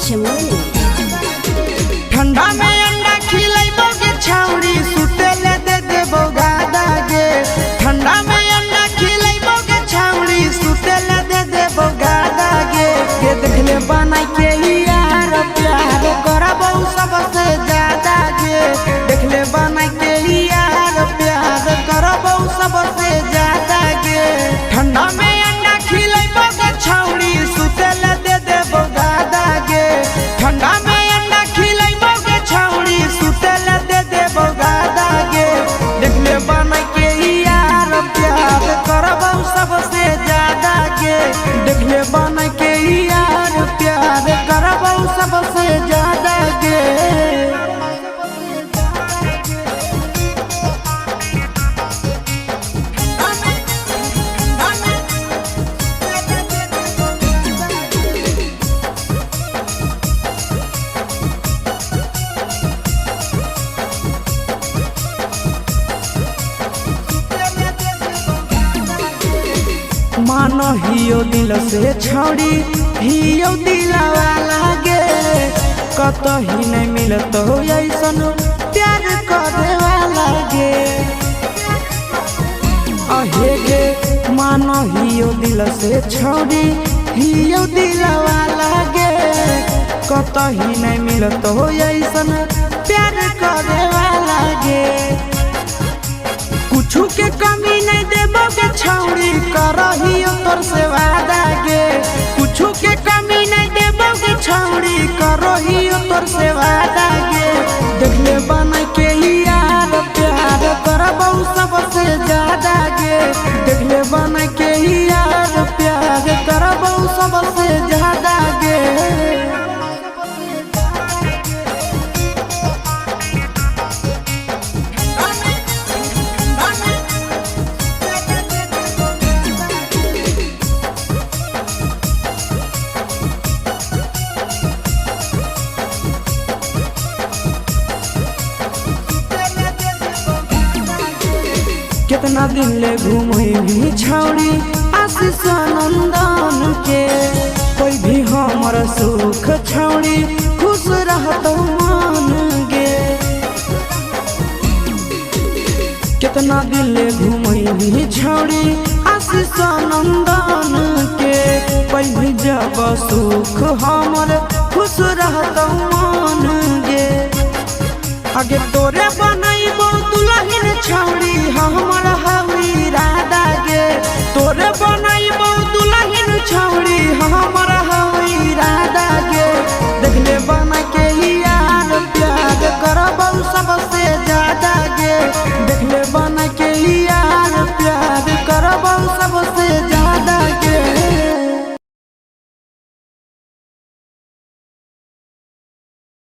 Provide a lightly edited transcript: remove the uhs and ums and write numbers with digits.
चमोली। ठंडा में अंडा खिलाइबो के छाउरी सुतेले दे देबो गादा गे। ठंडा में अंडा खिलाइबो के छाउरी सुतेले दे देबो गादा गे। के देखले बनाई के यार प्यार करबो सबसे ज्यादा गे। देखले बनाई के यार प्यार करबो सबसे ज्यादा गे। ठंडा में अंडा खिलाइबो के छाउरी सुतेले दे देबो गादा गे। ठंडा में अंडा खिलाइबो के छाउरी सुतेले दे देबो गादा गे। देखले बनाई के यार प्यार करबो सबसे ज्यादा गे। देखले बनाई के यार प्यार करबो सबसे ज्यादा गे। मानो हियो दिल से छौड़ी हियो दिलवा लागे। कतही नहीं मिलत हो ऐसन प्यार करे वाला गे। अहे गे मानो हियो दिल से छौड़ी हियो दिलवा लागे। कतही नहीं मिलत हो ऐसन प्यार करे वाला गे। कुछ के कमी नहीं देबो के छौड़ी करहियो तोर से वादा गे। कुछ के कमी नहीं देबो के छौड़ी करहियो तोर से वादा गे। देखले बनाई के यार प्यार करबो सबसे ज्यादा गे। देखले बनाई के यार प्यार करबो सबसे ज्यादा गे। कितना दिन ले घूमी छौड़ी आशीष नंदन के। कोई भी हमर सुख छौड़ी खुश रहतो मान गे। कितना दिन ले घूमी छौड़ी आशीष नंदन के। कोई भी जब सुख हमर खुश रहतो मान गे। आगे तोरे बनाइबो दुल्हन छौड़ी हम